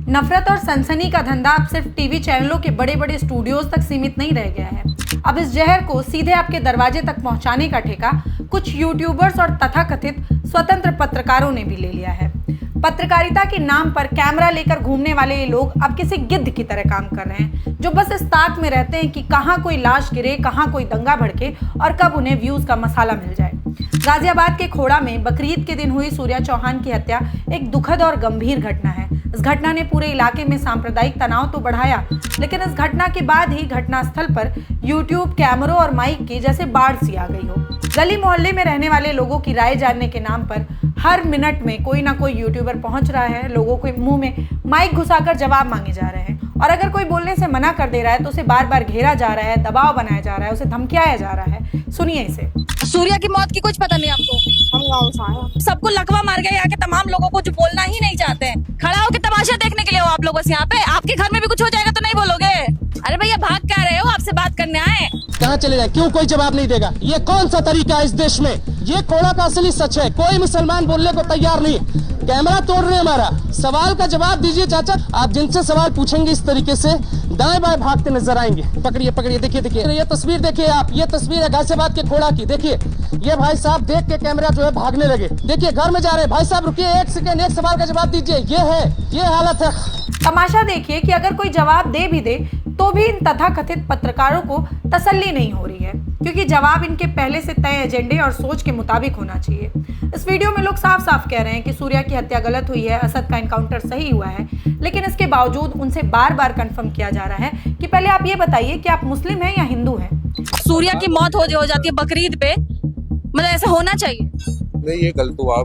नफरत और सनसनी का धंधा अब सिर्फ टीवी चैनलों के बड़े बड़े स्टूडियोज तक सीमित नहीं रह गया है। अब इस जहर को सीधे आपके दरवाजे तक पहुंचाने का ठेका कुछ यूट्यूबर्स और तथाकथित स्वतंत्र पत्रकारों ने भी ले लिया है। पत्रकारिता के नाम पर कैमरा लेकर घूमने वाले ये लोग अब किसी गिद्ध की तरह काम कर रहे हैं, जो बस इस ताक में रहते हैं कि कहाँ कोई लाश गिरे, कहाँ कोई दंगा भड़के और कब उन्हें व्यूज का मसाला मिल जाए। गाजियाबाद के खोड़ा में बकरीद के दिन हुई सूर्या चौहान की हत्या एक दुखद और गंभीर घटना है। इस घटना ने पूरे इलाके में सांप्रदायिक तनाव तो बढ़ाया, लेकिन इस घटना के बाद ही घटनास्थल पर यूट्यूब कैमरों और माइक की जैसे बाढ़ सी आ गई हो। गली मोहल्ले में रहने वाले लोगों की राय जानने के नाम पर हर मिनट में कोई ना कोई यूट्यूबर पहुंच रहा है, लोगों के मुंह में माइक घुसाकर जवाब मांगे जा रहे हैं और अगर कोई बोलने से मना कर दे रहा है तो उसे बार बार घेरा जा रहा है, दबाव बनाया जा रहा है, उसे धमकियाया जा रहा है। सुनिए इसे। सूर्या की मौत की कुछ पता नहीं आपको? हम गाँव से आए। सबको लकवा मार गया यहाँ के तमाम लोगों को जो बोलना ही नहीं चाहते हैं। खड़ा होकर तमाशा देखने के लिए हो आप लोग बस यहाँ पे? आपके घर में भी कुछ हो जाएगा तो नहीं बोलोगे? अरे भैया भाग क्या रहे हो? आपसे बात करने आए। कहाँ चले जाए? क्यों कोई जवाब नहीं देगा? ये कौन सा तरीका है इस देश में? ये कोड़ा का असली सच है। कोई मुसलमान बोलने को तैयार नहीं। कैमरा तोड़ रहे हमारा। सवाल का जवाब दीजिए चाचा। आप जिनसे सवाल पूछेंगे इस तरीके से दाएं बाएं भागते नजर आएंगे। पकड़िए पकड़िए, देखिए देखिए ये तस्वीर देखिए आप। ये तस्वीर है गाजियाबाद के खोड़ा की। देखिए ये भाई साहब देख के कैमरा जो है भागने लगे। देखिए घर में जा रहे हैं। भाई साहब रुकिए एक सेकेंड, एक सवाल का जवाब दीजिए। ये हालत है। तमाशा देखिए कि अगर कोई जवाब दे भी दे तो भी इन तथाकथित पत्रकारों को तसल्ली नहीं हो रही है, क्योंकि जवाब इनके पहले से तय एजेंडे और सोच के मुताबिक होना चाहिए। इस वीडियो में लोग साफ साफ कह रहे हैं कि सूर्या की हत्या गलत हुई है, असद का एनकाउंटर सही हुआ है, लेकिन इसके बावजूद उनसे बार बार कंफर्म किया जा रहा है कि पहले आप ये बताइए कि आप मुस्लिम हैं या हिंदू हैं। सूर्या की मौत हो जाती है बकरीद पे, मतलब ऐसा होना चाहिए नहीं? ये गलत हुआ,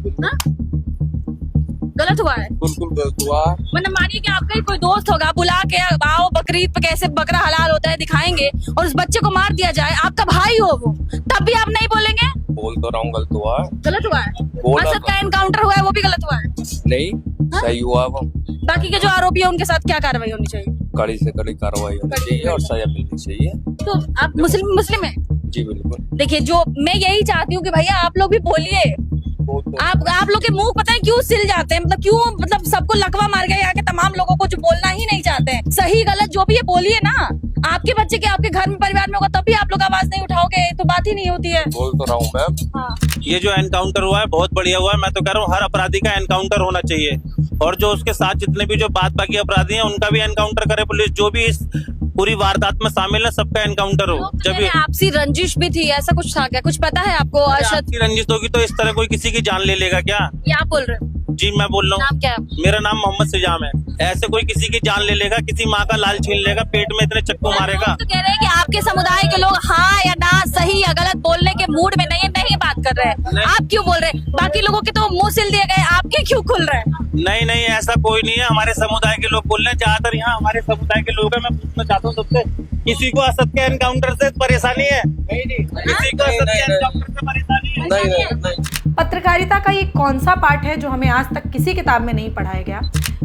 गलत हुआ है, बिल्कुल गलत हुआ। मतलब मानिए कि आपका ही कोई दोस्त होगा, बुला के आओ बकरीद पे कैसे बकरा हलाल होता है दिखाएंगे और उस बच्चे को मार दिया जाए, आपका भाई हो वो, तब भी आप नहीं बोलेंगे? बोल तो रहा हूँ गलत हुआ। गलत हुआ है। असद का एनकाउंटर हुआ है वो भी गलत हुआ है? नहीं सही हुआ। वो बाकी के जो आरोपी है उनके साथ क्या कार्रवाई होनी चाहिए? कड़ी से कड़ी कार्रवाई होनी चाहिए और सजा मिलनी चाहिए। तो आप मुस्लिम है? जी बिल्कुल। देखिए जो मैं यही चाहती हूँ कि भैया आप लोग भी बोलिए। आप लोग के मुंह पता है क्यों सिल जाते हैं? मतलब सबको लकवा मार गया यहाँ के तमाम लोगों को जो बोलना ही नहीं चाहते हैं। सही गलत जो भी है बोलिए ना। आपके बच्चे के आपके घर में परिवार में होगा तब भी आप लोग आवाज नहीं उठाओगे तो बात ही नहीं होती है। बोल तो रहा हूँ मैं। हाँ। ये जो एनकाउंटर हुआ है बहुत बढ़िया हुआ है। मैं तो कह रहा हूँ हर अपराधी का एनकाउंटर होना चाहिए और जो उसके साथ जितने भी जो बाकी अपराधी हैं उनका भी एनकाउंटर करे पुलिस। जो भी इस पूरी वारदात में शामिल है सबका एनकाउंटर हो। जब आपसी रंजिश भी थी, ऐसा कुछ था क्या? कुछ पता है आपको? आपसी रंजिश होगी तो इस तरह कोई किसी की जान ले लेगा क्या? ये आप बोल रहे हो? जी मैं बोल रहा हूँ। नाम क्या है? मेरा नाम मोहम्मद सिजाम है। ऐसे कोई किसी की जान ले लेगा, किसी माँ का लाल छीन लेगा, पेट में इतने चक्कू मारेगा? तो कह रहे हैं कि आपके समुदाय के लोग हाँ या ना, सही या गलत बोलने के मूड में नहीं बात कर रहे हैं। आप क्यों बोल रहे हैं? बाकी लोगों के तो मुंह सिल दिए गए, आपके क्यों खुल रहे हैं? नहीं ऐसा कोई नहीं है। हमारे समुदाय के लोग बोल रहे हैं। ज्यादातर यहाँ हमारे समुदाय के लोग हैं। मैं पूछना चाहता हूँ सबसे, किसी को असद के एनकाउंटर से परेशानी है? नहीं किसी को असद के एनकाउंटर से परेशानी है? नहीं। पत्रकारिता का ये कौन सा पार्ट है जो हमें आज तक किसी किताब में नहीं पढ़ाया गया?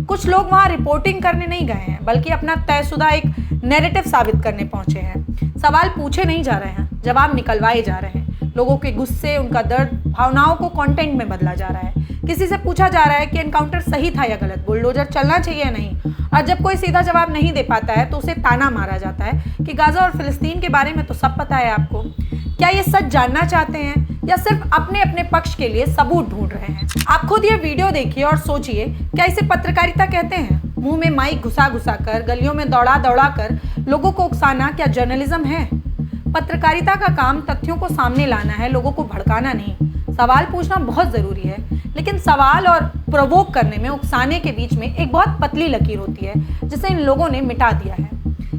कुछ लोग वहाँ रिपोर्टिंग करने नहीं गए हैं, बल्कि अपना तयशुदा एक नैरेटिव साबित करने पहुंचे हैं। सवाल पूछे नहीं जा रहे हैं, जवाब निकलवाए जा रहे हैं। लोगों के गुस्से, उनका दर्द, भावनाओं को कंटेंट में बदला जा रहा है। किसी से पूछा जा रहा है कि एनकाउंटर सही था या गलत, बुलडोजर चलना चाहिए या नहीं, और जब कोई सीधा जवाब नहीं दे पाता है तो उसे ताना मारा जाता है कि गाजा और फिलिस्तीन के बारे में तो सब पता है आपको। क्या ये सच जानना चाहते हैं या सिर्फ अपने अपने पक्ष के लिए सबूत ढूंढ रहे हैं? आप खुद ये वीडियो देखिए और सोचिए, क्या इसे पत्रकारिता कहते हैं? मुंह में माइक घुसा कर, गलियों में दौड़ा कर लोगों को उकसाना क्या जर्नलिज्म है? पत्रकारिता का काम तथ्यों को सामने लाना है, लोगों को भड़काना नहीं। सवाल पूछना बहुत जरूरी है, लेकिन सवाल और प्रोवोक करने में, उकसाने के बीच में एक बहुत पतली लकीर होती है जिसे इन लोगों ने मिटा दिया है।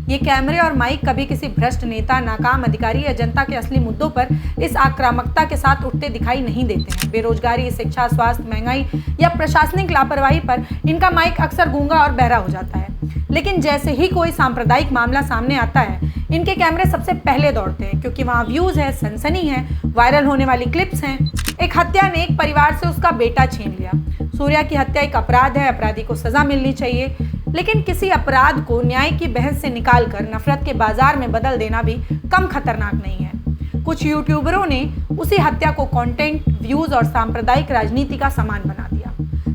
ये कैमरे और माइक कभी किसी भ्रष्ट नेता, नाकाम अधिकारी या जनता के असली मुद्दों पर इस आक्रामकता के साथ उठते दिखाई नहीं देते हैं। बेरोजगारी, शिक्षा, स्वास्थ्य, महंगाई या प्रशासनिक लापरवाही पर इनका माइक अक्सर गूंगा और बहरा हो जाता है। लेकिन जैसे ही कोई सांप्रदायिक मामला सामने आता है, इनके कैमरे सबसे पहले दौड़ते हैं, क्योंकि वहाँ व्यूज है, सनसनी है, वायरल होने वाली क्लिप्स हैं। एक हत्या ने एक परिवार से उसका बेटा छीन लिया। सूर्या की हत्या एक अपराध है, अपराधी को सजा मिलनी चाहिए, लेकिन किसी अपराध को न्याय की बहस से निकालकर नफरत के बाजार में बदल देना भी कम खतरनाक नहीं है। कुछ यूट्यूबरों ने उसी हत्या को कंटेंट, व्यूज और सांप्रदायिक राजनीति का सामान बना दिया।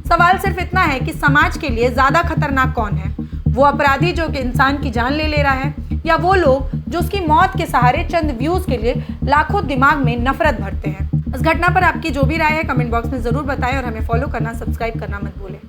सवाल सिर्फ इतना है कि समाज के लिए ज़्यादा खतरनाक कौन है, वो अपराधी जो कि इंसान की जान ले रहा है, या वो लोग जो उसकी मौत के सहारे चंद व्यूज़ के लिए लाखों दिमाग में नफरत भरते हैं। इस घटना पर आपकी जो भी राय है कमेंट बॉक्स में ज़रूर बताएं और हमें फॉलो करना, सब्सक्राइब करना मत भूलें।